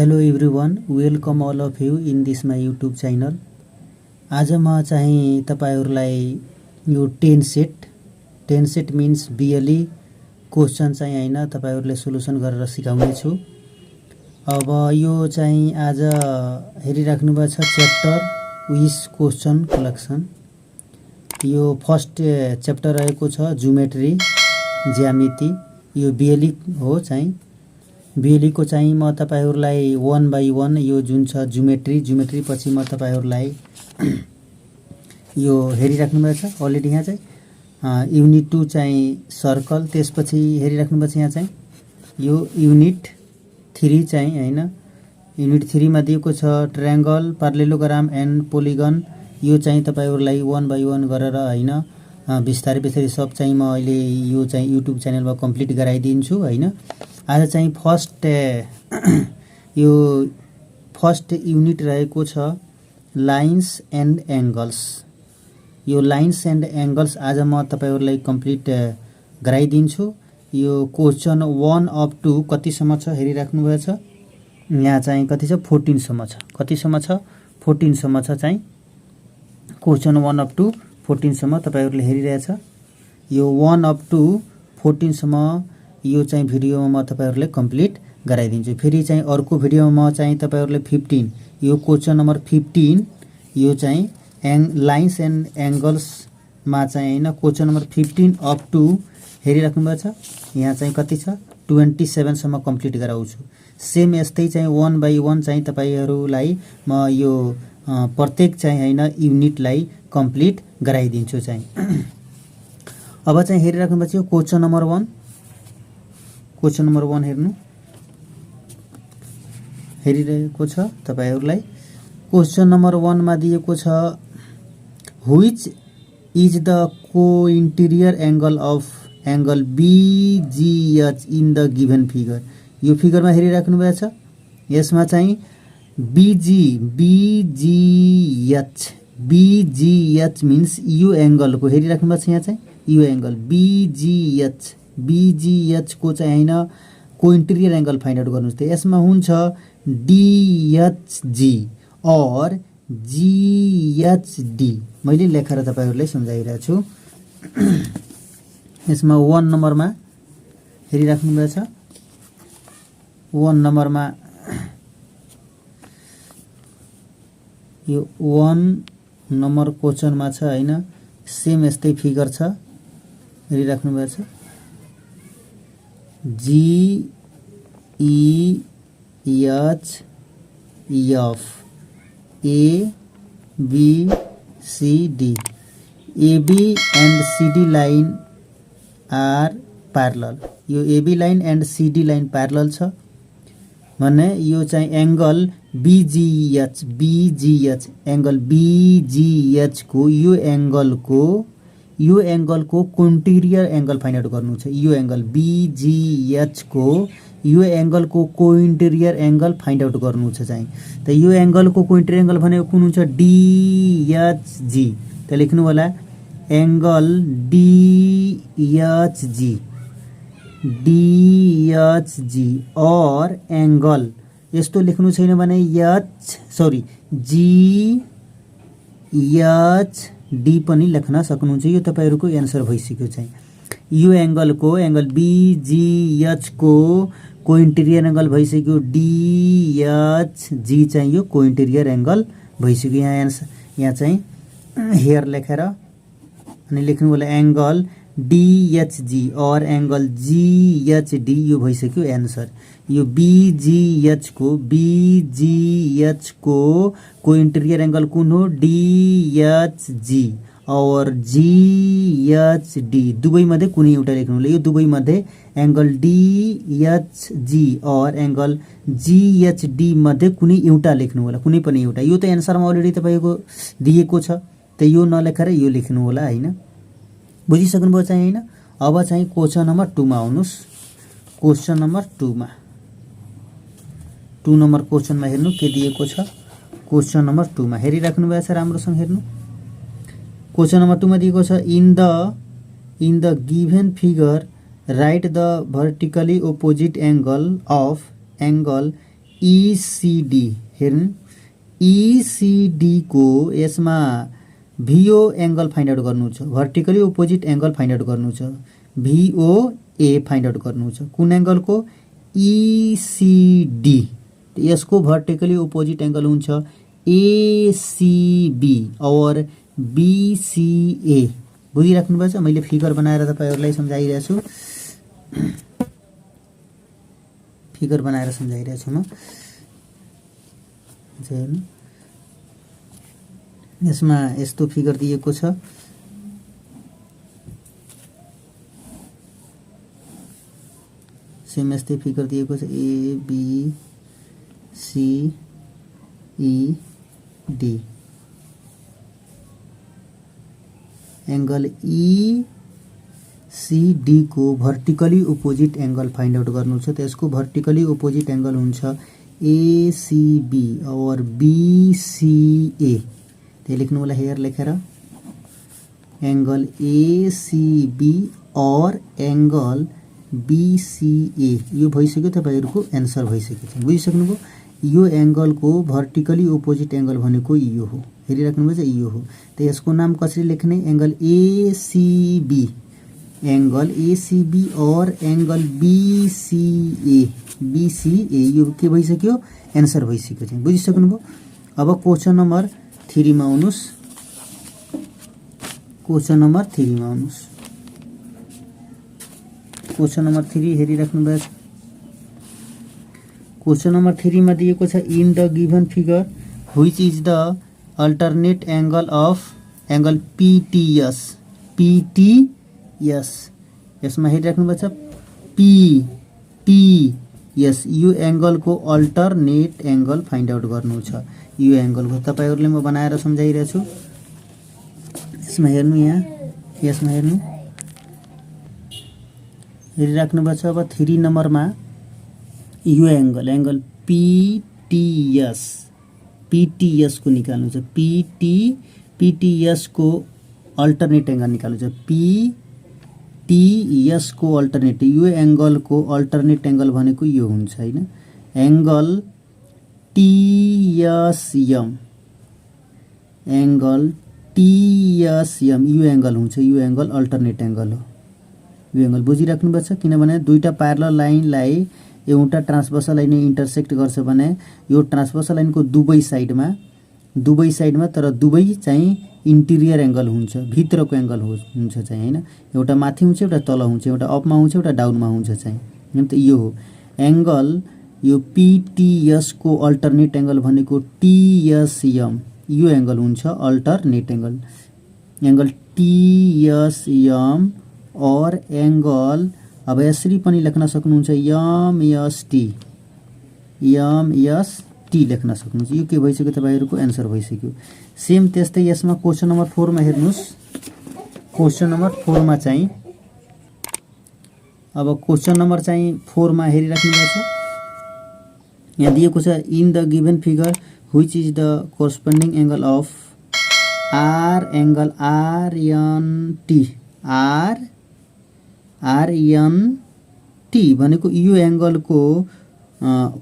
Hello everyone, welcome all of you in this my YouTube channel. आज म चाहिँ तपाईहरुलाई यो 10 सेट मिन्स बिएलई क्वेशन चाहिँ हैन तपाईहरुले सोलुसन गरेर सिकाउने छु। अब यो चाहिँ आज हेरिराख्नु भएको छ च्याप्टर विस क्वेशन कलेक्सन। यो फर्स्ट च्याप्टर रहेको छ ज्योमेट्री ज्यामिति। यो बिएलई हो चाहिँ बिएलई को चाहिँ म तपाईहरुलाई 1 बाइ 1 यो जुन छ ज्योमेट्री पछि म तपाईहरुलाई यो हेरिराख्नु भएको छ अलरेडी यहाँ चाहिँ युनिट 2 चाहिँ सर्कल, त्यसपछि हेरिराख्नु भएको छ यहाँ चाहिँ यो युनिट 3 चाहिँ हैन। युनिट 3 मा दिएको छ ट्रायंगल, प्यारालेलोग्राम एन्ड पोलिगन। यो चाहिँ तपाईहरुलाई 1 बाइ 1 गरेर हैन बिस्तारै सब चाहिँ म अहिले यो चाहिँ युट्युब च्यानलमा कम्प्लिट गराइदिन्छु हैन। आज चाहिँ फर्स्ट युनिट रहेको छ लाइन्स एन्ड एंगल्स। यो लाइन्स एन्ड एंगल्स आज म तपाईहरुलाई कम्प्लिट गराइदिन्छु। यो क्वेशन 1 अप टु कतिसम्म छ हेरिराख्नु भएको छ। यहाँ चाहिँ कति छ 14 सम्म छ। कतिसम्म छ 14 सम्म छ चाहिँ क्वेशन 1 अप टु 14 सम्म तपाईहरुले हेरिरहेछ। यो 1 अप टु 14 सम्म यो चाहिँ भिडियोमा म तपाईहरुलाई कम्प्लिट गराइदिन्छु। फेरि चाहिँ अर्को भिडियोमा म चाहिँ तपाईहरुलाई 15 यो क्वेशन नम्बर 15 यो चाहिँ लाइन्स एन्ड एंगल्स मा चाहिँ हैन क्वेशन नम्बर 15 अप टु हेरिराख्नु भएको छ। यहाँ चाहिँ कति छ 27 सम्म कम्प्लिट गराउँछु। सेम यस्तै चाहिँ 1 बाइ 1 चाहिँ तपाईहरुलाई म यो प्रत्येक चाहिँ हैन युनिटलाई कम्प्लिट गराइदिन्छु चाहिँ। अब चाहिँ हेरिराख्नु भएको छ क्वेशन नम्बर 1। क्वेशन नम्बर 1 हेर्नु हेरिरहेको छ तपाईहरुलाई। क्वेशन नम्बर 1 मा दिएको छ which is the cointerior angle of angle BGH in the given figure. यो फिगरमा हेरिराख्नु भएको छ। यसमा चाहिँ बीजीएच मिन्स यो एंगल को हेरिराख्नु भएको छ। यहाँ चाहिँ यो एंगल बीजीएच को चाहिँ हैन को इन्टेरियर एंगल फाइन्ड आउट गर्नुस्। त यसमा हुन्छ डीएचजी और जीएचडी। मैले लेखेर तपाईहरुलाई सम्झाइरहेको छु। यसमा 1 नम्बरमा हेरिराख्नु भएको छ। 1 नम्बरमा यो 1 नम्बर क्वेशनमा छ हैन सेम यस्तै फिगर छ हेरिराख्नु भएको छ। GEHF ABCD AB and CD line are parallel। यो AB line and CD line parallel छ भने यो चाहिँ एंगल BGH एंगल BGH को यो एंगल को कोइन्टेरियर एंगल फाइन्ड आउट गर्नु छ। यो एंगल BGH को यो एंगल को कोइन्टेरियर एंगल फाइन्ड आउट गर्नु छ चाहिँ। त यो एंगल को कोइन्टेरियर एंगल भनेको कुन हुन्छ DHG। त लेख्नु होला एंगल DHG और एंगल यस्तो लेख्नु छैन भने GHD पनि लेख्न सक्नुहुन्छ। यो तपाईहरुको एन्सर भइसक्यो चाहिँ। यो एंगल BGH को कोइन्टेरियर एंगल भइसक्यो। DHG चाहिँ यो कोइन्टेरियर एंगल भइसक्यो। यहाँ चाहिँ हेयर लेखेर अनि लेख्नु होला एंगल DHG और एंगल GHD यो भइसक्यो एन्सर। यो BGH को कोइन्टेरियर एंगल कुन हो DHG और GHD दुवै मध्ये कुनै एउटा लेख्नु होला। यो दुवै मध्ये एंगल DHG और एंगल GHD मध्ये कुनै एउटा लेख्नु होला, कुनै पनि एउटा। यो त एन्सरमा अलरेडी तपाईको दिएको छ। त यो नलेखेर यो लेख्नु होला हैन। बुझिसक्नुभयो चाहिँ हैन। अब चाहिँ क्वेशन नम्बर 2 मा आउनुस्। क्वेशन नम्बर 2 मा 2 नम्बर क्वेशन मा हेर्नु के दिएको छ। क्वेशन नम्बर 2 मा हेरिराख्नु भएको छ राम्रोसँग हेर्नु। क्वेशन नम्बर 2 मा दिएको छ in the given figure right the vertically opposite angle of angle ECD हेर्नु ECD को यसमा VO एंगल फाइन्ड आउट गर्नु छ vertically opposite angle find out गर्नु छ VOA फाइन्ड आउट गर्नु छ कुन एंगल को ECD यसको भर्टिकली अपोजिट एंगल हुन्छ ACB और BCA बुझिराख्नु भएको छ मैले फिगर बनाएर तपाईहरुलाई सम्झाइरहेको छु फिगर बनाएर सम्झाइरहेको छु म हेर्नु यसमा यस्तो फिगर दिएको छ सेम यस्तै फिगर दिएको छ A B C E D angle ECD को vertically opposite angle find out गर्नु छ त्यसको भर्टिकली अपोजिट एंगल हुन्छ ACB और BCA त्यही लेख्नु होला हेयर लेखेर एंगल ACB और एंगल BCA यो भइसक्यो तपाईहरुको आन्सर भइसक्यो छ बुझिसक्नुभयो यो एंगल को भर्टिकली अपोजिट एंगल भनेको यो हो हेरिराख्नु भएको छ यो हो त यसको नाम कसरी लेख्ने एंगल ACB और एंगल BCA यो के भइसक्यो आन्सर भइसक्यो छ बुझिसक्नुभयो अब क्वेशन नम्बर 3 मा आउनुस् क्वेशन नम्बर 3 मा आउनुस् क्वेशन नम्बर 3 हेरिराख्नु भएको छ क्वेशन नंबर 3 में दिएको छ in the given figure which is the alternate angle of angle PTS यसमा हेरिराख्नु भएको छ PTS यो एंगल को अल्टरनेट एंगल फाइन्ड आउट गर्नु छ यो एंगल को तपाईहरुले म बनाएर सम्झाइरहेछु यसमा हेर्नु यहाँ यसमा हेर्नु हेरिराख्नु भएको छ अब 3 नंबर मा यो एंगल PTS को निकाल्नु छ PTS को अल्टरनेट एंगल निकाल्नु छ PTS को अल्टरनेट यो एंगल को अल्टरनेट एंगल भनेको यो हुन्छ हैन एंगल TSM यो एंगल हुन्छ यो एंगल अल्टरनेट एंगल हो यो एंगल बुझिराख्नु भएको छ किनभने दुईटा प्यारलल लाइनलाई एउटा ट्रान्सभर्सल लाइन इन्टरसेक्ट गर्छ भने यो ट्रान्सभर्सल लाइन को दुवै साइडमा तर दुवै चाहिँ इंटीरियर एंगल हुन्छ भित्रको एंगल हुन्छ चाहिँ हैन एउटा माथि हुन्छ एउटा तल हुन्छ एउटा अपमा हुन्छ एउटा डाउनमा हुन्छ चाहिँ हैन त यो हो एंगल यो PTS को अल्टरनेट एंगल भनेको TSM यो एंगल हुन्छ अल्टरनेट एंगल TSM और एंगल अब यसरी पनि लेख्न सक्नुहुन्छ MST लेख्न सक्नुहुन्छ यो के भइसक्यो तपाईहरुको आन्सर भइसक्यो सेम त्यस्तै यसमा क्वेशन नम्बर 4 मा हेर्नुस् क्वेशन नम्बर 4 मा चाहिँ अब क्वेशन नम्बर चाहिँ 4 मा हेरिराख्नु भएको छ यहाँ दिएको छ in the given figure which is the corresponding angle of RNT भनेको यो एंगल को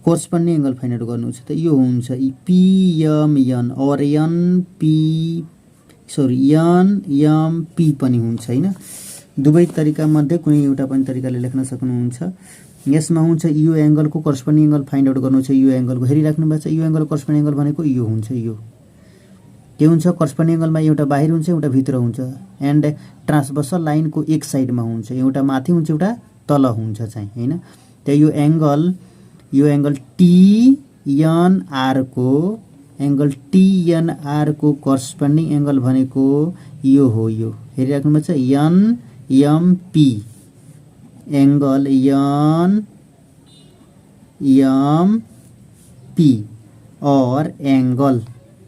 कोरस्पोन्डिङ एंगल फाइन्ड आउट गर्नु छ त यो हुन्छ PMN और NMP पनि हुन्छ हैन दुवै तरिका मध्ये कुनै एउटा पनि तरिकाले लेख्न सक्नुहुन्छ यसमा हुन्छ यो एंगल को कोरस्पोन्डिङ एंगल फाइन्ड आउट गर्नु छ यो एंगल को हेरिराख्नु भएको छ यो एंगल कोरस्पोन्डिङ एंगल भनेको यो हुन्छ यो के हुन्छ कोरस्पोन्डिङ एंगलमा एउटा बाहिर हुन्छ एउटा भित्र हुन्छ एन्ड ट्रान्सभर्सल लाइन को एक साइडमा हुन्छ एउटा माथि हुन्छ एउटा तल हुन्छ चाहिँ हैन त यो एंगल TNR को कोरस्पोन्डिङ एंगल भनेको यो हो यो हेरिराख्नु भएको छ NMP एंगल NMP और एंगल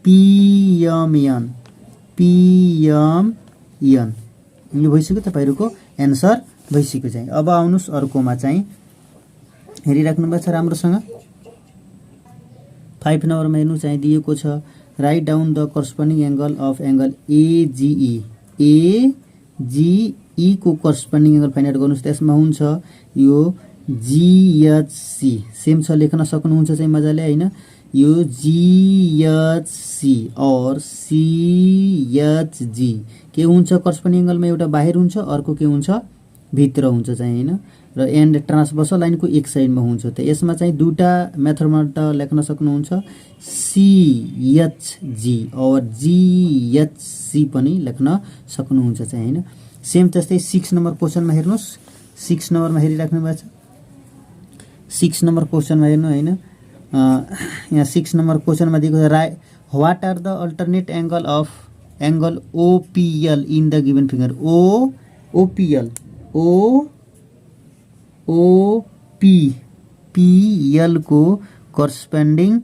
PMN यो भइसक्यो तपाईहरुको आन्सर भइसक्यो चाहिँ अब आउनुस् अर्कोमा चाहिँ हेरिराख्नु भएको छ राम्रोसँग 5 नम्बरमा हेर्नु चाहिँ दिएको छ write down the corresponding angle of angle AGE को कोरस्पोन्डिङ एंगल फाइन्ड आउट गर्नुस् त्यसमा हुन्छ यो GHC सेम छ लेख्न सक्नुहुन्छ चाहिँ मजाले हैन। यो GHC और CHG के हुन्छ करस्पोन्डिङ एंगलमा एउटा बाहिर हुन्छ अर्को के हुन्छ भित्र हुन्छ चाहिँ हैन। र एन्ड ट्रान्सभर्सल लाइनको एक साइडमा हुन्छ। त यसमा चाहिँ दुईटा मेथडबाट लेख्न सक्नुहुन्छ CHG और GHC पनि लेख्न सक्नुहुन्छ चाहिँ हैन। सेम त्यस्तै 6 नम्बर क्वेशनमा हेर्नुस्। 6 नम्बरमा हेरिराख्नु भएको छ। 6 नम्बर क्वेशनमा हेर्नु हैन। यहाँ 6 नम्बर क्वेशनमा दिएको छ what are the alternate angle of angle OPL in the given figure. OPL OPL को corresponding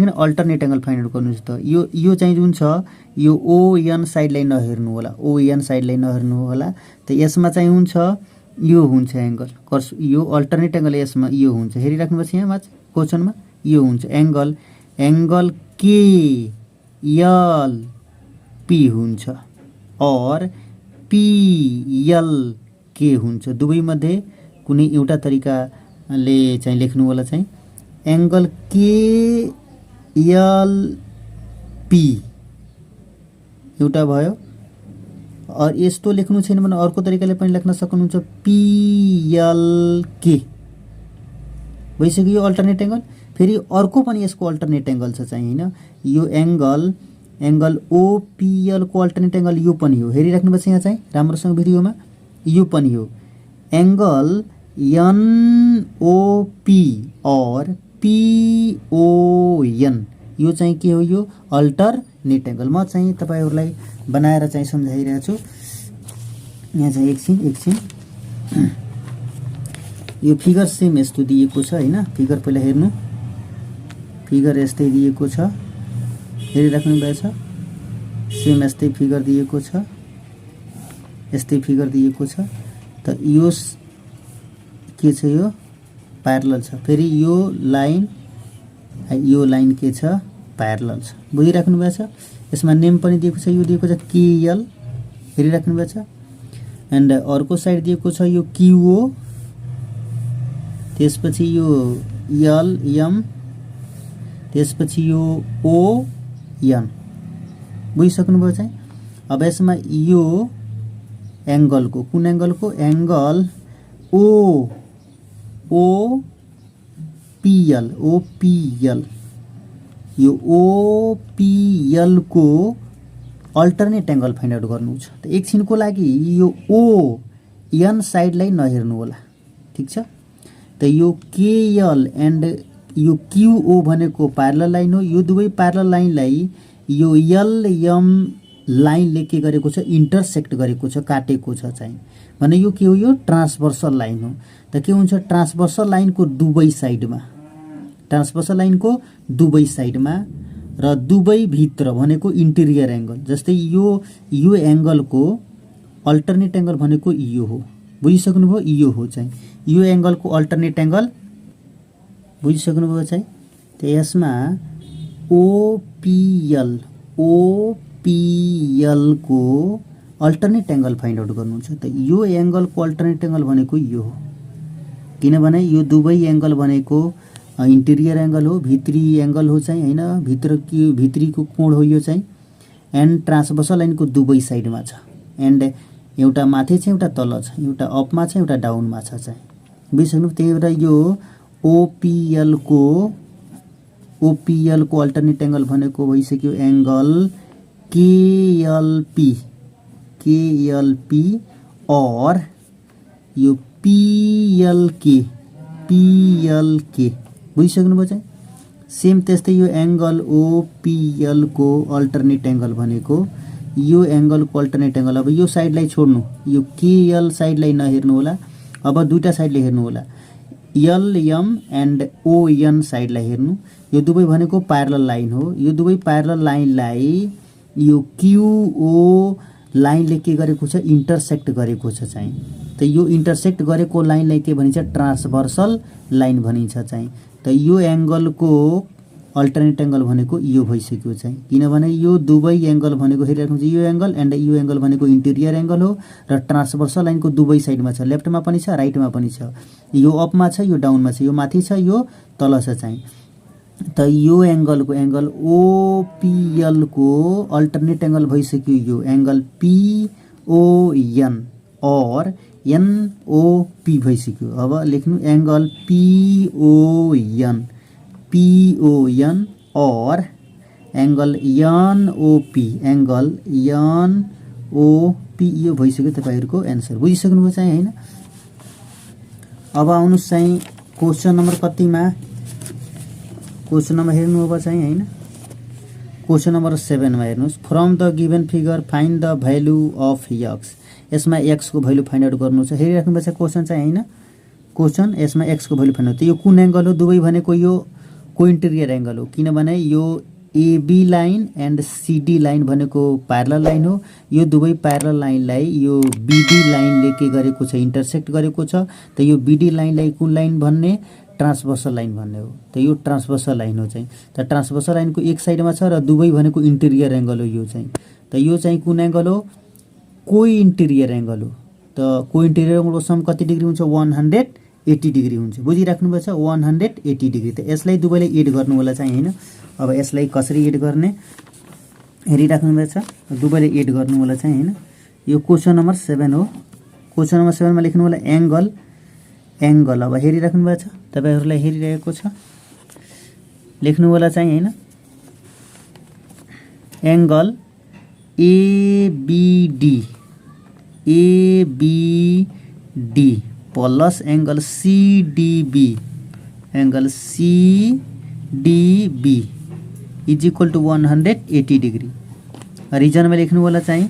alternate angle find out गर्नुस्। त यो चाहिँ जुन छ यो ON साइडलाई नहेर्नु होला। ON साइडलाई नहेर्नु होला। त यसमा चाहिँ हुन्छ यो हुन्छ एंगल यो अल्टरनेट एंगल यसमा यो हुन्छ। हेरिराख्नुपर्छ यहाँ माथि क्वेशनमा यो हुन्छ एंगल KLP हुन्छ और PLK हुन्छ। दुवै मध्ये कुनै एउटा तरिकाले चाहिँ लेख्नु होला चाहिँ एंगल KLP एउटा भयो। और यस्तो लेख्नु छैन भने अर्को तरिकाले पनि लेख्न सक्नुहुन्छ PLK भइसक्यो यो अल्टरनेट एंगल। फेरि अर्को पनि यसको अल्टरनेट एंगल छ चाहिँ हैन। यो एंगल OPL को अल्टरनेट एंगल यो पनि हो। हेरिराख्नुपर्छ यहाँ चाहिँ राम्रोसँग भिडियोमा यो पनि हो एंगल NOP और PON यो चाहिँ के हो यो अल्टरनेट एंगल। म चाहिँ तपाईहरुलाई बनाएर चाहिँ सम्झाइरहेको छु। यहाँ चाहिँ एकछिन यो फिगर सेम यस्तो दिएको छ हैन। फिगर पहिला हेर्नु। फिगर यस्तै दिएको छ हेरिराख्नु भएको छ। सेम यस्तै फिगर दिएको छ यस्तै फिगर दिएको छ। त यो के छ यो प्यारलल छ। फेरि यो लाइन के छ प्यारलल छ। बुझिराख्नु भएको छ। यसमा नेम पनि दिएको छ। यो दिएको छ KL हेरिराख्नु भएको छ। एन्ड अर्को साइड दिएको छ यो QO त्यसपछि यो LM त्यसपछि यो ON बुझिसक्नुभयो चाहिँ। अब यसमा यो एंगलको कुन एंगलको एंगल OPL यो OPL को अल्टरनेट एंगल फाइन्ड आउट गर्नु छ। त एकछिनको लागि यो ON साइडलाई नहेर्नु होला ठीक छ। त यो KL एन्ड यो QO भनेको प्यारलल लाइन हो। यो दुवै प्यारलल लाइनलाई यो LM लाइनले के गरेको छ इन्टरसेक्ट गरेको छ काटेको छ चाहिँ भने यो के हो यो ट्रान्सभर्सल लाइन हो। त के हुन्छ ट्रान्सभर्सल लाइनको दुवै साइडमा र दुवै भित्र भनेको इन्टेरियर एंगल। जस्तै यो एंगलको अल्टरनेट एंगल भनेको यो हो। बुझिसक्नुभयो यो हो चाहिँ यो एंगलको अल्टरनेट एंगल बुझिसक्नुभयो चाहिँ। त यसमा OPL को अल्टरनेट एंगल फाइन्ड आउट गर्नु छ। त यो एंगलको अल्टरनेट एंगल भनेको यो हो किनभने यो दुवै एंगल भनेको इन्टेरियर एंगल हो भित्री एंगल हो चाहिँ हैन। भित्रीको कोण हो यो चाहिँ। एन्ड ट्रान्सभर्सल लाइनको दुवै साइडमा छ। एन्ड एउटा माथि छ एउटा तल छ एउटा अपमा छ एउटा डाउनमा छ चाहिँ बुझिसक्नु। त्यही भएर यो OPL को अल्टरनेट एंगल भनेको भइसक्यो एंगल KLP और यो PLK बुझिसक्नुभयो चाहिँ। सेम त्यस्तै यो एंगल OPL को अल्टरनेट एंगल भनेको यो एंगल को अल्टरनेट एंगल। अब यो साइडलाई छोड्नु यो KL साइडलाई नहेर्नु होला। अब दुईटा साइडले हेर्नु होला LM एन्ड ON साइडलाई हेर्नु। यो दुवै भनेको प्यारलल लाइन हो। यो दुवै प्यारलल लाइनलाई यो QO लाइनले के गरेको छ इन्टरसेक्ट गरेको छ चाहिँ। त यो इन्टरसेक्ट गरेको लाइनलाई के भनिन्छ ट्रान्सभर्सल लाइन भनिन्छ चाहिँ। त यो एंगलको अल्टरनेट एंगल भनेको यो भइसक्यो चाहिँ, किनभने यो दुवै एंगल भनेको हेरिराख्नुहुन्छ यो एंगल एन्ड यो एंगल भनेको इंटेरियर एंगल हो र ट्रान्सभर्सल लाइनको दुवै साइडमा छ, लेफ्टमा पनि छ राइटमा पनि छ, यो अपमा छ यो डाउनमा छ, यो माथि छ यो तल छ चाहिँ। त यो एंगलको एंगल ओपीएल को अल्टरनेट एंगल भइसक्यो यो एंगल पीओएन और एनओपी भइसक्यो। अब लेख्नु एंगल पीओएन और एंगल एनओपी यो भइसक्यो तपाईहरुको एन्सर। बुझिसक्नुभयो चाहिँ हैन। अब आउनुस् चाहिँ क्वेशन नम्बर कतिमा, क्वेशन नम्बर हेर्नु अब चाहिँ हैन, क्वेशन नम्बर 7 मा हेर्नुस्। From the given figure find the value of x. यसमा एक्स को भ्यालु फाइन्ड आउट गर्नु छ। हेरिराख्नु पर्छ क्वेशन चाहिँ हैन। क्वेशन यसमा एक्स को भ्यालु फाइन्ड आउट। यो कुन एंगल हो? दुवै भनेको यो कोइन्टेरियर एंगल हो, किनभने यो A B line and C D line भनेको प्यारलल लाइन हो। यो दुवै प्यारलल लाइनलाई यो बीडी लाइनले के गरेको छ? इन्टरसेक्ट गरेको छ। त यो बीडी लाइनलाई कुन लाइन भन्ने? ट्रान्सभर्सल लाइन भन्ने हो। त यो ट्रान्सभर्सल लाइन हो चाहिँ। त ट्रान्सभर्सल लाइनको एक साइडमा छ र दुवै भनेको इंटेरियर एंगल हो यो चाहिँ। त यो चाहिँ कुन एंगल हो? कोई इंटेरियर एंगल हो। त कोई इंटेरियर एंगलको सम कति डिग्री हुन्छ? 180 डिग्री हुन्छ। बुझिराख्नु पर्छ 180 डिग्री। त यसलाई दुवैलाई एड गर्नु होला चाहिँ हैन। अब यसलाई कसरी एड गर्ने हेरिराख्नु पर्छ। दुवैले एड गर्नु होला चाहिँ हैन। यो क्वेशन नम्बर 7 हो। क्वेशन नम्बर 7 मा लेख्नु होला एंगल। अब हेरिराख्नु भएको छ, तपाईहरुलाई हेरिरहेको छ, लेख्नु होला चाहिँ हैन। Angle A B D plus angle C D B is equal to 180 degree. Reason में लेख्नु होला चाहिँ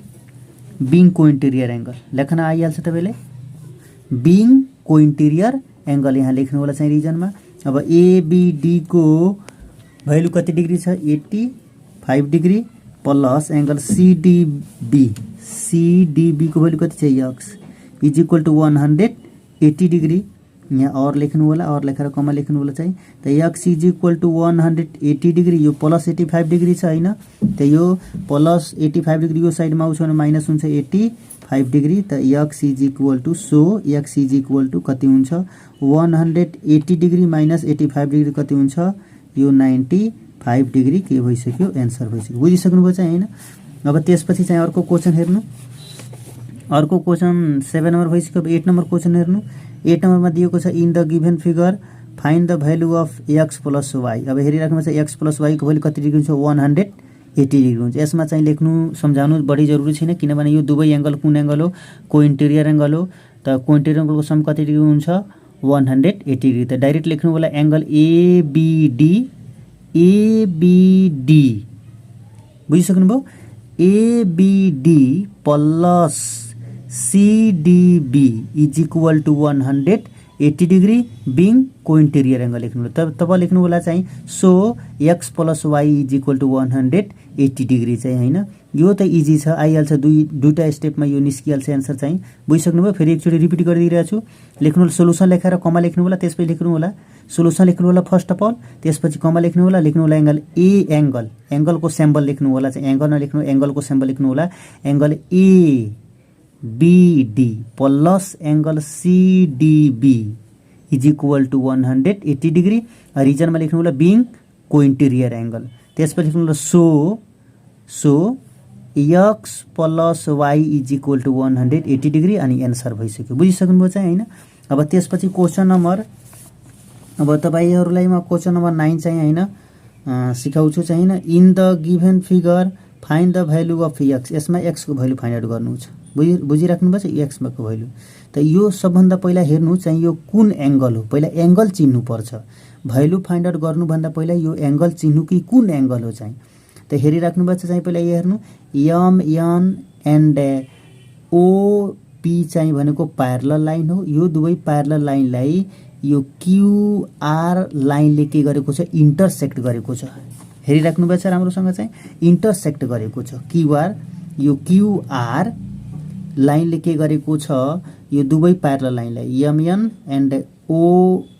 बीइङ कोइन्टेरियर एंगल लेख्न आइहाल्छ तपाईले। बीइङ कोइन्टेरियर एंगल यहाँ लेख्नु होला चाहिँ रिजन में। अब एबीडी को भ्यालु कति डिग्री छ? 85 डिग्री प्लस एंगल सीडीबी को भ्यालु कति छ? X is equal to 180 degree. यहाँ और लेख्नु होला, और लेखेर कमा लेख्नु होला चाहिँ। त x is equal to 180 degree, यो प्लस 85 डिग्री छ हैन। त यो प्लस 85 डिग्री यो साइडमा आउँछ भने माइनस हुन्छ 85 डिग्री। त एक्स इज इक्वल टू कति हुन्छ? 180 डिग्री माइनस 85 डिग्री कति हुन्छ? यो 95 डिग्री के भइसक्यो? एन्सर भइसक्यो। बुझिसक्नुभयो चाहिँ हैन। अब त्यसपछि चाहिँ अर्को क्वेशन हेर्नु। अर्को क्वेशन 7 नम्बर भइसक्यो। 8 नम्बर क्वेशन हेर्नु। 8 नम्बरमा दिएको छ in the given figure find the value of x plus y. अब हेरिराख्नु पर्छ एक्स प्लस वाई को भ्यालु कति डिग्री हुन्छ? 180 डिग्री हुन्छ। यसमा चाहिँ लेख्नु सम्झाउनु बढी जरुरी छैन, किनभने यो दुवै एंगल कुन एंगल हो? कोइन्टेरियर एंगल हो। त कोइन्टेरियर एंगलको सम कति डिग्री हुन्छ? 180 डिग्री। त डाइरेक्ट लेख्नु होला एंगल एबीडी बुझिसक्नुभयो? ABD plus CDB is equal to 180 degree being cointerior angle लेख्नु। तब लेख्नु होला चाहिँ so x plus Y is equal to 180 degree चाहिँ हैन। यो त इजी छ, आइहाल्छ। दुईटा स्टेपमा यो निस्किहाल्छ एन्सर चाहिँ। बुझिसक्नुभयो? फेरि एकचोटि रिपिट गरिदिइरहेको छु। लेख्नु होला सोलुसन लेखेर कमा लेख्नु होला, त्यसपछि लेख्नु होला सोलुसन लेख्नु होला फर्स्ट अफ अल, त्यसपछि कमा लेख्नु होला, लेख्नु होला एंगल एंगलको सिम्बल लेख्नु होला चाहिँ। एंगल नलेख्नु, एंगलको सिम्बल लेख्नु होला angle A B D plus angle C D B is equal to 180 degree. Reason में लेख्नु होला बीइङ कोइन्टेरियर एंगल। त्यसपछि लेख्नु होला so x plus Y is equal to 180 degree अनि एन्सर भइसक्यो। बुझिसक्नुभयो चाहिँ हैन। अब त्यसपछि क्वेशन नम्बर, अब तपाईहरुलाई म क्वेशन नम्बर 9 चाहिँ हैन सिकाउँछु चाहिँ हैन। In the given figure find the value of x. यसमा एक्स को भ्यालु फाइन्ड आउट गर्नु छ। बुझिराख्नुपर्छ एक्स को भ्यालु। त यो सबभन्दा पहिला हेर्नु चाहिँ यो कुन एंगल हो? पहिला एंगल चिन्नु पर्छ। भ्यालु फाइन्ड आउट गर्नु भन्दा पहिला यो एंगल चिन्नु कि कुन एंगल हो चाहिँ। त हेरिराख्नुपर्छ चाहिँ पहिला यो हेर्नु एमएन एन्ड ओपी चाहिँ भनेको प्यारलल लाइन हो। यो दुवै प्यारलल लाइनलाई यो क्यूआर लाइनले के गरेको छ? इन्टरसेक्ट गरेको छ। हेरिराख्नुपर्छ राम्रोसँग चाहिँ इन्टरसेक्ट गरेको छ क्यूआर। यो क्यूआर लाइनले के गरेको छ? यो दुवै प्यारलल लाइनलाई एमएन एन्ड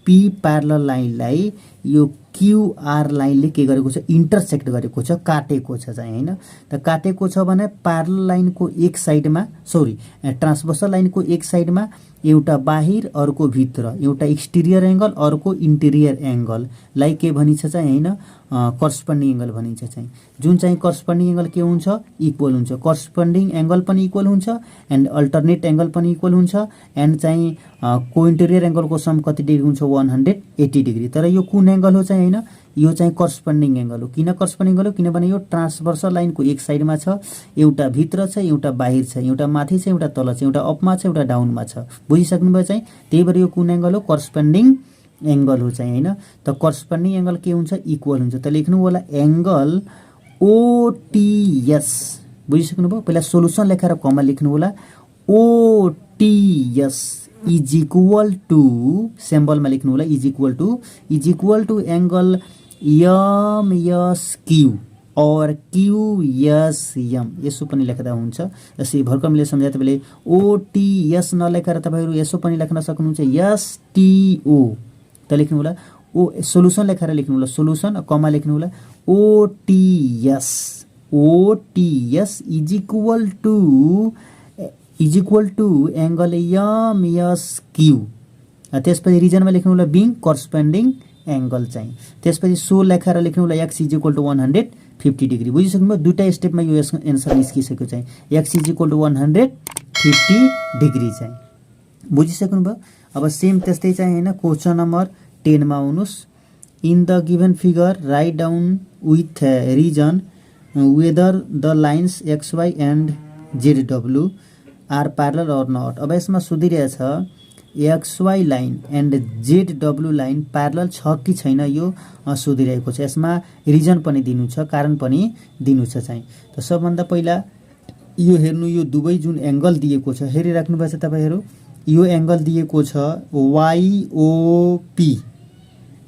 पी प्यारलल लाइनलाई यो क्यूआर लाइनले के गरेको छ इन्टरसेक्ट गरेको छ काटेको छ चाहिँ हैन त काटेको छ भने प्यारलल लाइनको एक साइडमा ट्रान्सभर्सल लाइनको एक साइडमा एउटा बाहिर अर्को भित्र एउटा एक्सटेरियर एंगल अर्को इन्टेरियर एंगललाई के भनिन्छ चाहिँ हैन करस्पोन्डिङ एंगल भनिन्छ चाहिँ जुन चाहिँ करस्पोन्डिङ एंगल के हुन्छ इक्वल हुन्छ करस्पोन्डिङ एंगल पनि इक्वल हुन्छ एन्ड अल्टरनेट एंगल पनि इक्वल हुन्छ एन्ड चाहिँ कोइन्टेरियर एंगलको सम कति डिग्री हुन्छ 180 डिग्री तर यो कुन एंगल हो चाहिँ हैन यो चाहिँ करस्पोन्डिङ एंगल हो किन करस्पोन्डिङ एंगल हो किनभने यो ट्रान्सभर्सल लाइनको एक साइडमा छ एउटा भित्र छ एउटा बाहिर छ एउटा माथि छ एउटा तल छ एउटा अपमा छ एउटा डाउनमा छ बुझिसक्नुभयो चाहिँ त्यही भएर यो कुन एंगल हो करस्पोन्डिङ एंगल हो चाहिँ हैन त करस्पोन्डिङ एंगल के हुन्छ इक्वल हुन्छ त लेख्नु होला एंगल ओटीएस बुझिसक्नुभयो पहिला सोलुसन लेखेर कमा लेख्नु होला ओटीएस इज इक्वल टू सिम्बलमा लेख्नु होला is equal to angle M S Q और क्यूएसएम यसो पनि लेख्दा हुन्छ यसै भर्खर मैले सम्झाए तपाईले ओटीएस नलेखेर तपाईहरु यसो पनि लेख्न सक्नुहुन्छ एसटीओ त लेख्नु होला ओ सोलुसन लेखेर लेख्नु होला सोलुसन कमा लेख्नु होला O T S is equal to angle M S Q त्यसपछि रिजनमा लेख्नु होला बिङ करस्पोन्डिङ एंगल चाहिँ त्यसपछि सो लेखेर लेख्नु होला x is equal to 150 degree बुझिसक्नुभयो दुईटा स्टेपमा यो एन्सर निस्किसक्यो चाहिँ x is equal to 150 degree चाहिँ बुझिसक्नुभयो अब सेम त्यस्तै चाहिँ हैन क्वेशन नम्बर 10 मा आउनुस् in the given figure write down with reason whether the lines xy and zw are parallel और नट अब यसमा सोधिरहेछ XY line and ZW line parallel छ कि छैन यो सोधिरहेको छ यसमा रिजन पनि दिनु छ कारण पनि दिनु छ चाहिँ त सबभन्दा पहिला यो हेर्नु यो दुवै जुन एंगल दिएको छ हेरिराख्नु भएको छ तपाईहरु यो एंगल दिएको छ YOP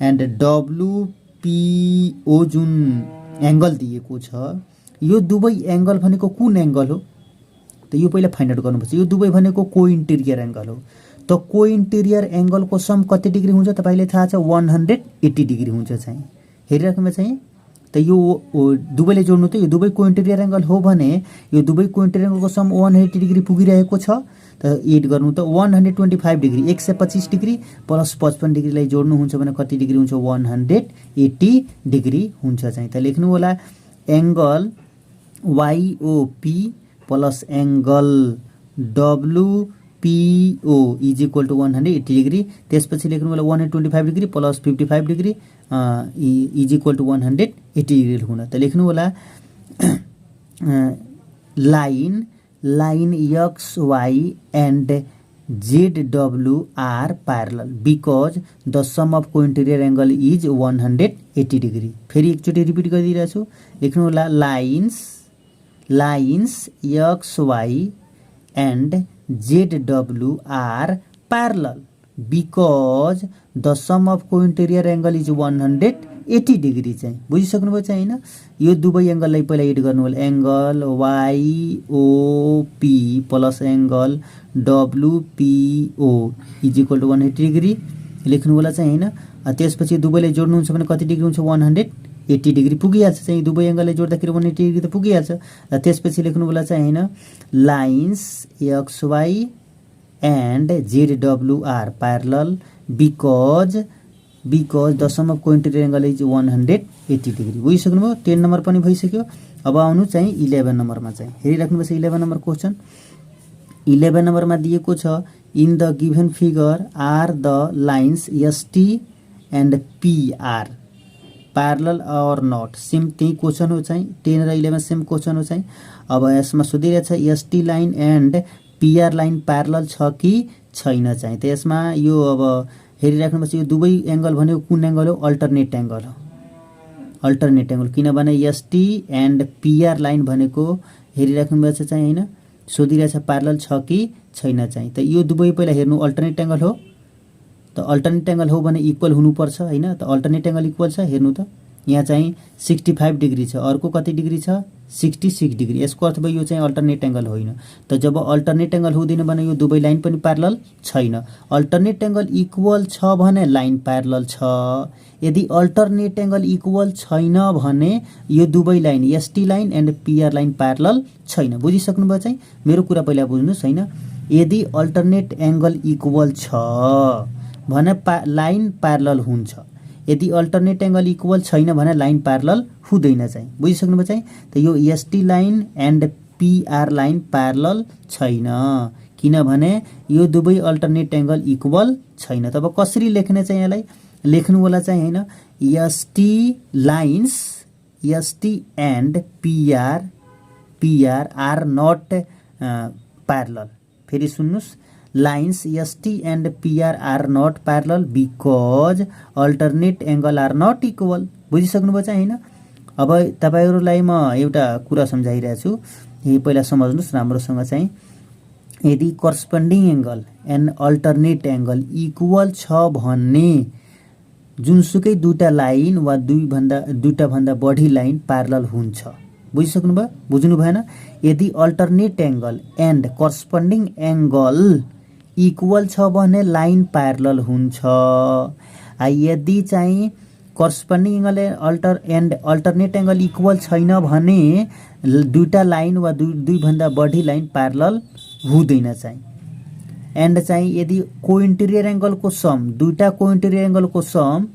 एन्ड WPO जुन एंगल दिएको छ यो दुवै एंगल भनेको कुन एंगल हो त यो पहिला फाइन्ड आउट गर्नुपर्छ यो दुवै भनेको कोइन्टेरियर एंगल हो त कोइन्टेरियर एंगल को सम कति डिग्री हुन्छ तपाईले थाहा छ 180 डिग्री हुन्छ चाहिँ हेरिराख्नुमा चाहिँ त यो दुवैले जोड्नु त यो दुवै कोइन्टेरियर एंगल हो भने यो दुवै कोइन्टेरियर एंगल को सम 180 डिग्री पुगिरहेको छ त एड गर्नु त 125 डिग्री 125 डिग्री प्लस 55 डिग्री लाई जोड्नु हुन्छ भने कति डिग्री हुन्छ 180 डिग्री हुन्छ चाहिँ त लेख्नु होला angle YOP plus angle WPO is equal to 180 degree त्यसपछि लेख्नु होला 125 degree plus 55 degree is equal to 180 degree लेख्नु त लेख्नु होला line XY and ZW are parallel because the sum of cointerior angle is 180 degree फेरि एकचोटी रिपिट गरिदिरहेछु लेख्नु होला lines XY and ZW are parallel because the sum of co-interior angle is 180 degree चाहिँ बुझिसक्नुभयो चाहिँ हैन यो दुवै एंगललाई पहिला एड गर्नु होला angle YOP plus angle WPO is equal to 180 degree लेख्नु होला चाहिँ हैन त्यसपछि दुवैले जोड्नु हुन्छ भने कति डिग्री हुन्छ 180 डिग्री पुगिहाल्छ चाहिँ दुवै एंगलले जोड्दाखेरि 180 डिग्री त पुगिहाल्छ त्यसपछि लेख्नु होला चाहिँ हैन lines XY and ZW are parallel because the sum of cointerior angle is 180 degree बुझिसक्नुभयो 10 नम्बर पनि भइसक्यो अब आउनु चाहिँ 11 नम्बरमा चाहिँ हेरिराख्नुपर्छ 11 नम्बर क्वेशन 11 नम्बरमा दिएको छ in the given figure are the lines ST and PR parallel और नट सेम त्यही क्वेशन हो चाहिँ 10 र 11 सेम क्वेशन हो चाहिँ अब यसमा सोधिरहेछ ST line and PR line parallel छ कि छैन चाहिँ त यसमा यो अब हेरिराख्नुपर्छ यो दुवै एंगल भनेको कुन एंगल हो अल्टरनेट एंगल किनभने ST एन्ड PR लाइन भनेको हेरिराख्नुपर्छ चाहिँ हैन सोधिरहेछ प्यारलल छ कि छैन चाहिँ त यो दुवै पहिला हेर्नु अल्टरनेट एंगल हो त अल्टरनेट एंगल हो भने इक्वल हुनुपर्छ हैन त अल्टरनेट एंगल इक्वल छ हेर्नु त यहाँ चाहिँ 65 डिग्री छ, अर्को कति डिग्री छ 66 डिग्री। यसको अर्थ भयो यो चाहिँ अल्टरनेट एंगल होइन। त जब अल्टरनेट एंगल हुँदैन भने यो दुवै लाइन पनि प्यारलल छैन। अल्टरनेट एंगल इक्वल छ भने लाइन प्यारलल छ। यदि अल्टरनेट एंगल इक्वल छैन भने यो दुवै line ST line and PR line parallel छैन। बुझिसक्नुभयो चाहिँ मेरो कुरा पहिला बुझ्नुस् हैन। यदि अल्टरनेट एंगल इक्वल छ भने लाइन प्यारलल हुन्छ। यदि अल्टरनेट एंगल इक्वल छैन भने लाइन प्यारलल हुँदैन चाहिँ। बुझिसक्नुभयो चाहिँ। त यो ST line and PR line parallel छैन किनभने यो दुवै अल्टरनेट एंगल इक्वल छैन। तब कसरी लेख्ने चाहिँ यसलाई लेख्नु होला चाहिँ हैन। S T lines ST and PR are not parallel. फेरि सुन्नुस्, lines ST and PR are not parallel because alternate angle are not equal। बुझिसक्नुभयो चाहिँ हैन। अब तपाईहरुलाई म एउटा कुरा सम्झाइरहेको छु, यही पहिला सम्झनुस् राम्रोसँग चाहिँ। यदि corresponding angle and alternate angle equal छ भने जुनसुकै दुईटा लाइन वा दुईटा भन्दा बढी लाइन प्यारलल हुन्छ। बुझिसक्नुभयो, बुझ्नु भएन। यदि alternate angle and corresponding angle equal छ भने लाइन प्यारलल हुन्छ। यदि चाहिँ corresponding angle and alternate angle equal छैन भने दुईटा लाइन वा दुई भन्दा बढी लाइन प्यारलल हुँदैन चाहिँ। एन्ड चाहिँ यदि कोइन्टेरियर एंगल को सम दुईटा कोइन्टेरियर एंगल को सम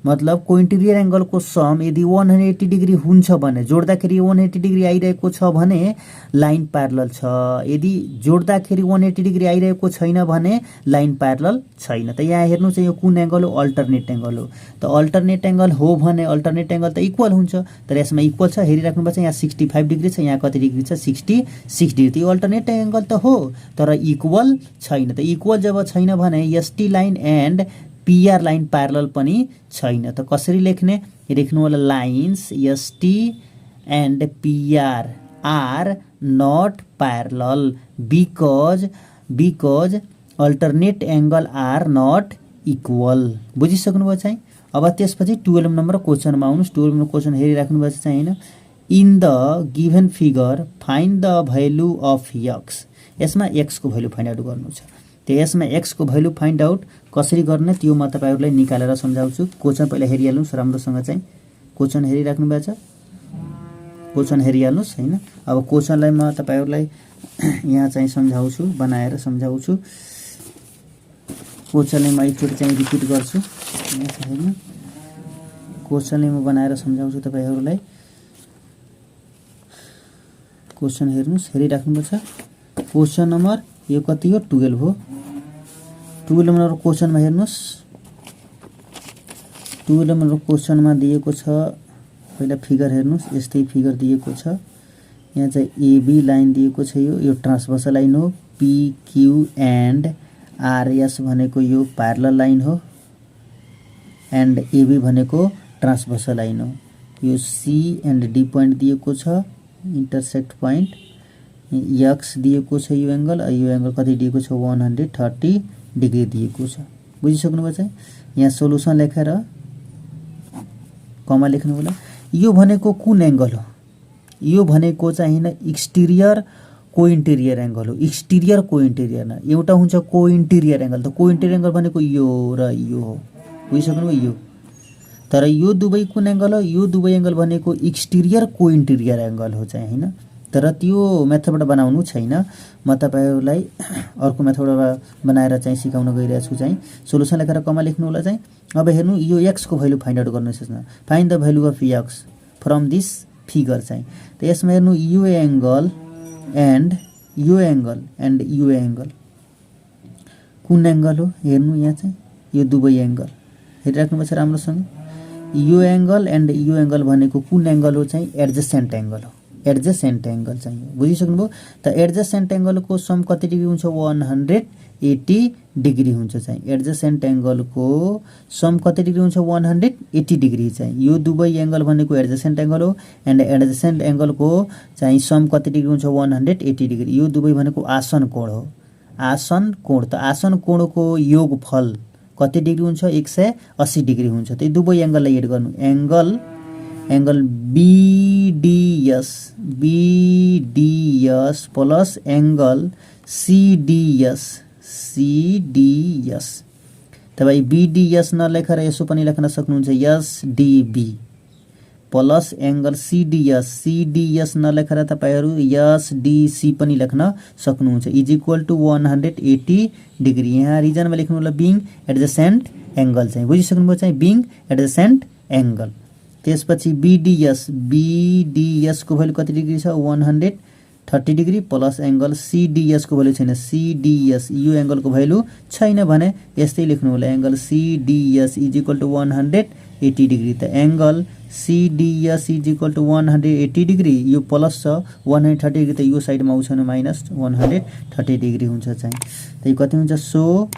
मतलब कोइन्टेरियर एंगल को सम यदि 180 डिग्री हुन्छ भने जोड्दाखेरि 180 डिग्री आइरहेको छ भने लाइन प्यारलल छ। यदि जोड्दाखेरि 180 डिग्री आइरहेको छैन भने लाइन प्यारलल छैन। त यहाँ हेर्नु चाहिँ यो कुन एंगल हो, अल्टरनेट एंगल हो। त अल्टरनेट एंगल हो भने अल्टरनेट एंगल त इक्वल हुन्छ, तर यसमा इक्वल छ हेरिराख्नु पर्छ। यहाँ 65 डिग्री छ, यहाँ कति डिग्री छ 66 डिग्री। त यो अल्टरनेट एंगल त हो तर इक्वल छैन। त इक्वल जब छैन भने ST line and PR line parallel पनि छैन। त कसरी लेख्ने, लेख्नु होला lines ST and PR are not parallel because alternate angle are not equal. बुझिसक्नुभयो चाहिँ। अब त्यसपछि 12 नम्बर क्वेशनमा आउनुस्। 12 नम्बर क्वेशन हेरिराख्नु भएको छ हैन। In the given figure find the value of x. यसमा एक्स को भ्यालु फाइन्ड आउट गर्नु छ। त यसमा एक्स को भ्यालु फाइन्ड आउट कसरी गर्ने त्यो म तपाईहरुलाई निकालेर सम्झाउँछु। क्वेशन पहिला हेरिहाल्नुस् राम्रोसँग चाहिँ। क्वेशन हेरिराख्नु भएको छ, क्वेशन हेरिहाल्नुस् हैन। अब क्वेशनलाई म तपाईहरुलाई यहाँ चाहिँ सम्झाउँछु, बनाएर सम्झाउँछु। क्वेशनलाई म एकचोटी चाहिँ रिपिट गर्छु हैन। क्वेशनलाई म बनाएर सम्झाउँछु तपाईहरुलाई। क्वेशन हेर्नुस्, हेरिराख्नुपर्छ। क्वेशन नम्बर यो कति हो 12 हो। 12 नम्बर क्वेशनमा हेर्नुस्। 12 नम्बर क्वेशनमा दिएको छ पहिला फिगर हेर्नुस्। यस्तै फिगर दिएको छ। यहाँ चाहिँ एबी लाइन दिएको छ। यो ट्रान्सभर्सल लाइन हो। पीक्यू एन्ड आरएस भनेको यो प्यारलल लाइन हो एन्ड एबी भनेको ट्रान्सभर्सल लाइन हो। यो सी एन्ड डी पोइन्ट दिएको छ, इन्टरसेक्ट पोइन्ट। एक्स दिएको छ यो एंगल कति दिएको छ 130 डिग्री दिएको छ। बुझिसक्नुभयो चाहिँ। यहाँ सोलुसन लेखेर कमा लेख्नु होला। यो भनेको कुन एंगल हो, यो भनेको चाहिँ हैन एक्सटेरियर को इन्टेरियर एंगल हो। एक्सटेरियर को इन्टेरियर न एउटा हुन्छ को इन्टेरियर एंगल। त को इन्टेरियर एंगल भनेको यो र यो हो। बुझिसक्नुभयो यो। तर यो दुवै कुन एंगल हो, यो दुवै एंगल भनेको एक्सटेरियर को इन्टेरियर एंगल हो चाहिँ हैन। तर त्यो मेथडबाट बनाउनु छैन। म तपाईहरुलाई अर्को मेथडबाट बनाएर चाहिँ सिकाउन गइरहेको छु चाहिँ। सोलुसन लेखेर कमा लेख्नु होला चाहिँ। अब हेर्नु यो एक्स को भ्यालु फाइन्ड आउट गर्नुस् न। Find the value of x from this figure चाहिँ। त यसमा हेर्नु यो एंगल एन्ड यो एंगल कुन एंगल हो हेर्नु। यहाँ चाहिँ यो दुवै एंगल हेरिराख्नुपर्छ राम्रोसँग। यो एंगल एन्ड यो एंगल भनेको कुन एंगल हो चाहिँ एडजेसेन्ट एंगल हो। एडजेसेन्ट एंगल चाहिँ बुझिसक्नुभयो। त एडजेसेन्ट एंगल को सम कति डिग्री हुन्छ 180 डिग्री हुन्छ चाहिँ। एडजेसेन्ट एंगल को सम कति डिग्री हुन्छ 180 डिग्री चाहिँ। यो दुवै एंगल भनेको एडजेसेन्ट एंगल हो एन्ड एडजेसेन्ट एंगल को चाहिँ सम कति डिग्री हुन्छ 180 डिग्री। यो दुवै भनेको आसन कोण हो। आसन कोण। त आसन कोण को योगफल कति डिग्री हुन्छ 180 डिग्री हुन्छ। त दुवै एंगललाई एड गर्नु। Angle BDS plus angle CDS तपाईँ BDS नलेखेर यसो पनि लेख्न सक्नुहुन्छ SDB प्लस एंगल CDS नलेखेर तपाईहरु SDC पनि लेख्न सक्नुहुन्छ इज इक्वल टु 180 डिग्री। यहाँ रिजनमा लेख्नु होला बीइङ एडजेसेन्ट एंगल चाहिँ बुझिसक्नुभयो चाहिँ बीइङ एडजेसेन्ट एंगल। त्यसपछि BDS को भ्यालु कति डिग्री छ 130 डिग्री प्लस एंगल CDS को भ्यालु छैन CDS यो एंगल को भ्यालु छैन भने यस्तै लेख्नु होला angle CDS is equal to 180 degree. त angle CDS is equal to 180 degree यो प्लस छ 130 डिग्री त यो साइडमा आउँछ न माइनस 130 डिग्री हुन्छ चाहिँ त यो कति हुन्छ so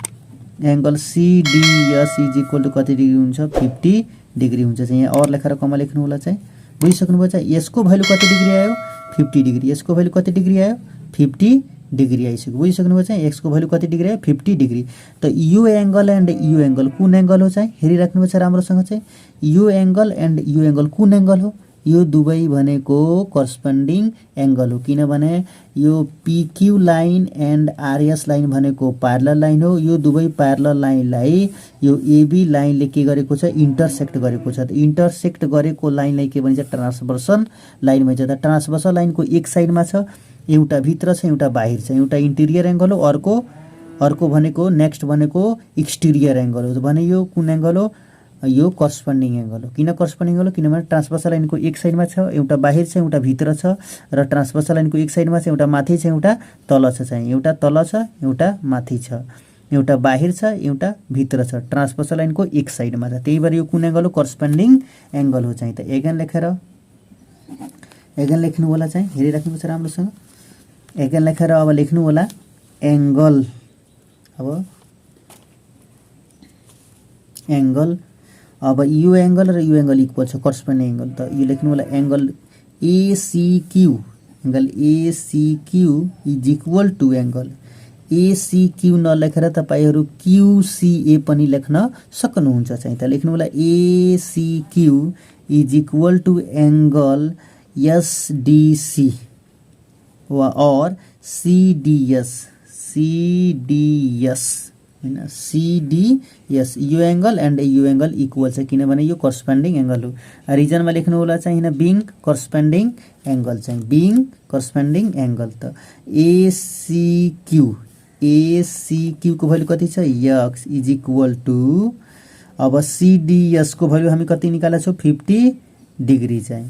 angle CDS is equal to कति डिग्री हुन्छ 50 डिग्री हुन्छ चाहिँ यहाँ और लेखेर कमा लेख्नु होला चाहिँ बुझिसक्नुभयो चाहिँ यसको भ्यालु कति डिग्री आयो 50 डिग्री यसको भ्यालु कति डिग्री आयो 50 डिग्री आइसक्यो बुझिसक्नुभयो चाहिँ x को भ्यालु कति डिग्री आयो 50 डिग्री। त यो एंगल एन्ड यो एंगल कुन एंगल हो चाहिँ हेरिराख्नु छ राम्रोसँग चाहिँ यो एंगल एन्ड यो एंगल कुन एंगल हो यो दुवै भनेको करस्पोन्डिङ एंगल हो किनभने यो PQ line and RS line भनेको प्यारलल लाइन हो यो दुवै प्यारलल लाइनलाई यो AB लाइनले के गरेको छ इन्टरसेक्ट गरेको छ। त इन्टरसेक्ट गरेको लाइनलाई के भनिन्छ ट्रान्सभर्सल लाइन भनिन्छ। त ट्रान्सभर्सल लाइनको एक साइडमा छ एउटा भित्र छ एउटा बाहिर छ एउटा इन्टेरियर एंगल हो अर्को भनेको नेक्स्ट भनेको एक्सटेरियर एंगल हो भने यो कुन एंगल हो यो करस्पोन्डिङ एंगल हो। किन करस्पोन्डिङ एंगल हो किनभने ट्रान्सभर्सल लाइनको एक साइडमा छ एउटा बाहिर छ एउटा भित्र छ र ट्रान्सभर्सल लाइनको एक साइडमा छ एउटा माथि छ एउटा तल छ चाहिँ एउटा तल छ एउटा माथि छ एउटा बाहिर छ एउटा भित्र छ ट्रान्सभर्सल लाइनको एक साइडमा छ त्यही भएर यो कुन एंगल हो करस्पोन्डिङ एंगल हो चाहिँ। त एगेन लेख्नु होला चाहिँ हेरिराख्नुपर्छ राम्रोसँग एगेन लेखेर अब लेख्नु होला एंगल अब यो एंगल र यो एंगल इक्वल छ करस्पोन्डिङ एंगल। त यो लेख्नु होला angle ACQ is equal to angle ACQ नलेखेर तपाईहरु QCA पनि लेख्न सक्नुहुन्छ चाहिँ। त लेख्नु होला ACQ is equal to angle SDC और CDS हैन CDS यो एंगल एन्ड यो एंगल इक्वल छ किनभने यो करस्पोन्डिङ एंगल हो। रिजनमा लेख्नु होला चाहिँ हैन बीइङ करस्पोन्डिङ एंगल चाहिँ बीइङ करस्पोन्डिङ एंगल। त ACQ को भ्यालु कति छ x इज इक्वल टु अब CDS को भ्यालु हामी कति निकालेका छौ 50 डिग्री चाहिँ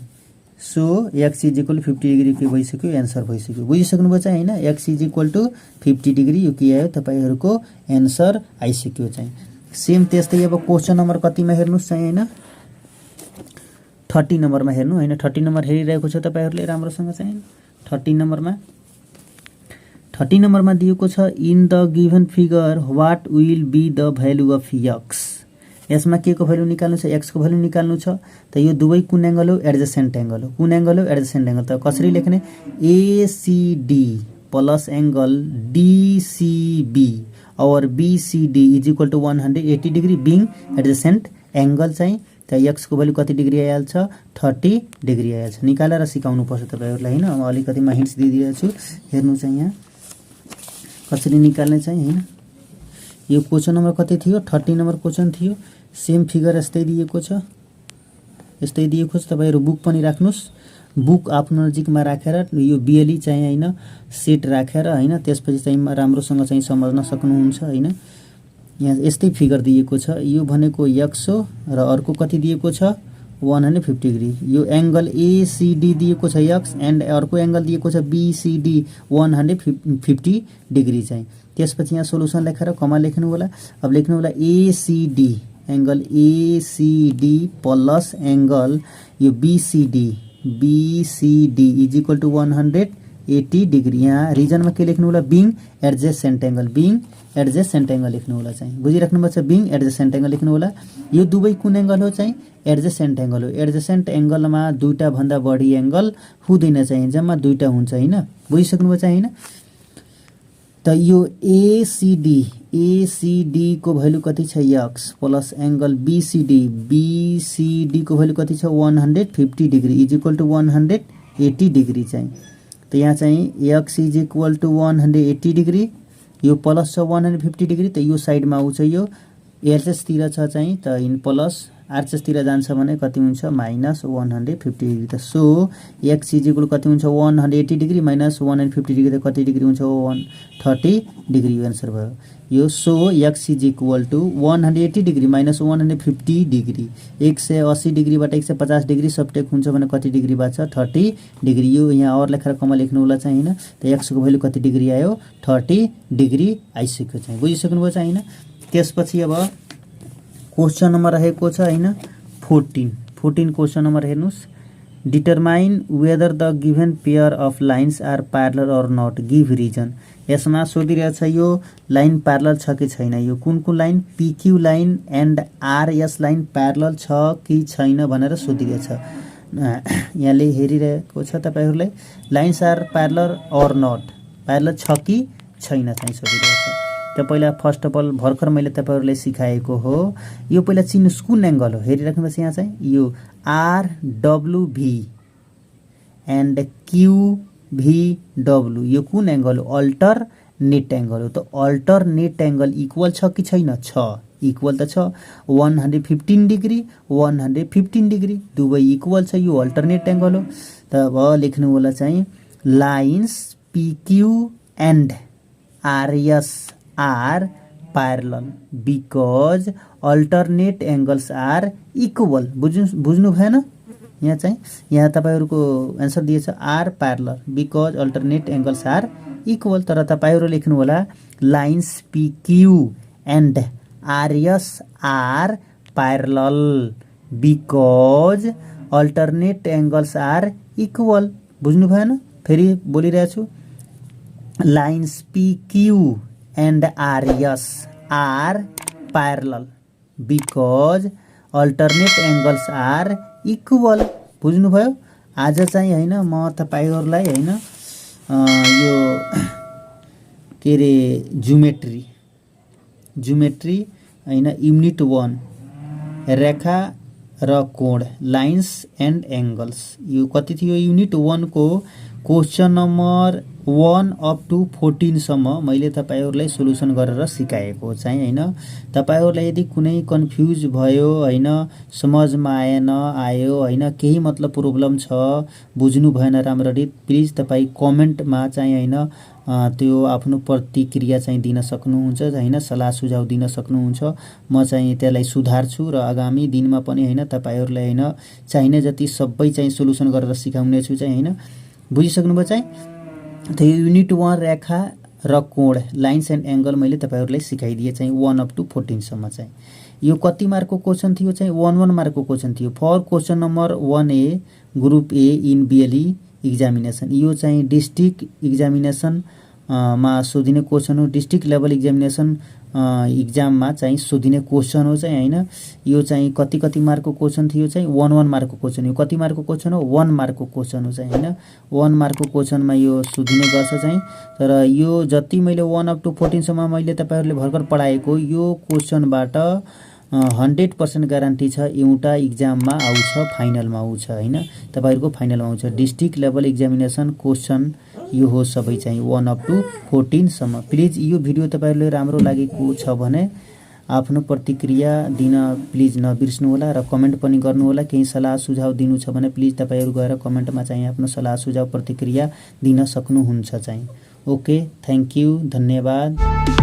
so x is equal to 50 degree के भइसक्यो एन्सर भइसक्यो बुझिसक्नुभयो चाहिँ हैन x is equal to 50 degree यो के आयो तपाईहरुको एन्सर आइसक्यो चाहिँ। सेम त्यस्तै अब क्वेशन नम्बर कतिमा हेर्नुस् चाहिँ हैन 30 नम्बरमा हेर्नु हैन 30 नम्बर हेरिरहेको छ तपाईहरुले राम्रोसँग चाहिँ 30 नम्बरमा दिएको छ in the given figure what will be the value of x यसमा के को भ्यालु निकाल्नु छ x को भ्यालु निकाल्नु छ। त यो दुवै कुन एंगल हो एडजेसेन्ट एंगल हो कुन एंगल हो एडजेसेन्ट एंगल। त कसरी लेख्ने ACD प्लस एंगल DCB और BCD is equal to 180 degree being adjacent angle चाहिँ। त x को भ्यालु कति डिग्री आइहाल्छ 30 डिग्री आइहाल्छ निकालेर सिकाउनु पर्छ तपाईहरुलाई हैन। म अलिकति म हिन्ट्स दिइदिएको छु हेर्नु चाहिँ यहाँ कसरी निकाल्ने चाहिँ हैन। यो क्वेशन नम्बर कति थियो 30 नम्बर क्वेशन थियो सेम फिगर यस्तै दिएको छ तपाईहरु बुक पनि राख्नुस् बुक आफ्नो नजिकमा राखेर यो BLE चाहिँ हैन सेट राखेर हैन त्यसपछि चाहिँ राम्रोसँग चाहिँ समझ्न सक्नुहुन्छ हैन। यहाँ यस्तै फिगर दिएको छ यो भनेको x हो र अर्को कति दिएको छ 150 डिग्री यो एंगल ACD दिएको छ x एन्ड अर्को एंगल दिएको छ BCD 150 डिग्री चाहिँ। त्यसपछि यहाँ सोलुसन लेखेर कमा लेख्नु होला अब लेख्नु होला ACD angle ACD plus angle यो BCD is equal to 180 degree. यहाँ रिजनमा के लेख्नु होला बीइङ एडजेसेन्ट एंगल लेख्नु होला चाहिँ बुझिराख्नु पर्छ बीइङ एडजेसेन्ट एंगल लेख्नु होला। यो दुवै कुन एंगल हो चाहिँ एडजेसेन्ट एंगल हो एडजेसेन्ट एंगलमा दुईटा भन्दा बढी एंगल हुँदैन चाहिँ जम्मा दुईटा हुन्छ हैन बुझिसक्नुभयो चाहिँ हैन। त यो एसीडी को भ्यालु कति छ x प्लस एंगल बीसीडी को भ्यालु कति छ 150 degree is equal to 180 degree चाहिँ त यहाँ चाहिँ x is equal to 180 degree यो प्लस छ 150 डिग्री त यो साइडमा आउँछ यो एलएचएस तिर छ चाहिँ त इन प्लस आरएचएस तिर जान्छ भने कति हुन्छ माइनस 150 डिग्री त सो x इज इक्वल कति हुन्छ 180 डिग्री माइनस 150 डिग्री त कति डिग्री हुन्छ 130 डिग्री यो आन्सर भयो यो so x is equal to 180 degree minus 150 degree 180 डिग्रीबाट 150 डिग्री सबटेक हुन्छ भने कति डिग्री बाछ 30 डिग्री यो यहाँ और लेखेर कमा लेख्नु होला चाहिँ हैन त x को भ्यालु कति डिग्री आयो 30 डिग्री आइसक्यो चाहिँ बुझिसक्नु भयो चाहिँ हैन त्यसपछि अब क्वेशन नम्बर रहेको छ हैन 14 क्वेशन नम्बर हेर्नुस् determine whether the given pair of lines are parallel और नट गिभ रिजन यसमा सोधिरहेछ यो लाइन प्यारलल छ कि छैन यो कुन line PQ line and RS line parallel छ कि छैन भनेर सोधिरहेछ यहाँले हेरिरहेको छ तपाईहरुलाई लाइन्स आर प्यारलल और नट प्यारलल छ कि छैन चाहिँ सोधिरहेछ त पहिला फर्स्ट अफ अल भर्खर मैले तपाईहरुलाई सिकाएको हो यो पहिला चिन्नुस् कुन एंगल हो हेरिराख्नुस् यहाँ चाहिँ यो R W V and Q V W यो कुन एंगल हो अल्टरनेट एंगल हो त अल्टरनेट एंगल इक्वल छ कि छैन छ इक्वल त छ 115 डिग्री 115 डिग्री दुवै इक्वल छ यो अल्टरनेट एंगल हो त अब लेख्नु होला चाहिँ lines PQ and RS are parallel because alternate angles are equal बुझ्नु भएन यहाँ चाहिँ यहाँ तपाईहरुको आन्सर दिएछ are parallel because alternate angles are equal तर तपाईहरु लेख्नु होला lines PQ and RS are parallel because alternate angles are equal बुझ्नु भएन फेरि बोलिरहेछु lines PQ and RS are parallel because alternate angles are equal बुझ्नु भयो आज चाहिँ हैन म तपाईहरुलाई हैन यो के रे ज्योमेट्री हैन युनिट 1 रेखा र कोण लाइन्स एन्ड एंगल्स यो कति थियो युनिट 1 को क्वेशन नम्बर 1 अप टु 14 सम्म मैले तपाईहरुलाई सोलुसन गरेर सिकाएको चाहिँ हैन तपाईहरुलाई यदि कुनै कन्फ्युज भयो हैन समझमा आयो हैन केही मतलब प्रब्लम छ बुझ्नु भएन राम्ररी प्लिज तपाई कमेन्टमा चाहिँ हैन त्यो आफ्नो प्रतिक्रिया चाहिँ दिन सक्नुहुन्छ हैन सल्लाह सुझाव दिन सक्नुहुन्छ म चाहिँ त्यसलाई सुधार्छु र आगामी दिनमा पनि हैन तपाईहरुलाई हैन चाहिने जति सबै चाहिँ सोलुसन गरेर सिकाउने छु चाहिँ हैन बुझिसक्नुभयो चाहिँ त युनिट 1 रेखा र कोण लाइन्स एन्ड एंगल मैले तपाईहरुलाई सिकाइदिए चाहिँ 1 अप टु 14 सम्म चाहिँ यो कति मार्कको क्वेशन थियो चाहिँ 1 मार्कको क्वेशन थियो for question number 1A group A in B L E examination यो चाहिँ डिस्ट्रिक्ट एक्जामिनेसन मा सोधिने क्वेशन हो डिस्ट्रिक्ट लेभल एक्जामिनेसन एक्जाम मा चाहिँ सोधिने क्वेशन हो चाहिँ हैन यो चाहिँ कति मार्कको क्वेशन थियो चाहिँ 1 मार्कको क्वेशन हो कति मार्कको क्वेशन हो 1 मार्कको क्वेशन हो चाहिँ हैन 1 मार्कको क्वेशन मा यो सोधिने गर्छ चाहिँ तर यो जति मैले 1 अप टु 14 सम्म मैले तपाईहरुले भर्खर पढाएको यो क्वेशनबाट 100% ग्यारेन्टी छ एउटा एक्जाममा आउँछ फाइनलमा आउँछ हैन तपाईहरुको फाइनलमा आउँछ डिस्ट्रिक्ट लेभल एक्जामिनेसन क्वेशन यो हो सबै चाहिँ 1 अप टु 14 सम्म प्लिज यो भिडियो तपाईहरुले राम्रो लागेको छ भने आफ्नो प्रतिक्रिया दिन प्लिज नबिर्सनु होला र कमेन्ट पनि गर्नु होला केही सल्लाह सुझाव दिनु छ भने प्लिज तपाईहरु गएर कमेन्टमा चाहिँ आफ्नो सल्लाह सुझाव प्रतिक्रिया दिन सक्नुहुन्छ चाहिँ ओके थ्यांक यू धन्यवाद।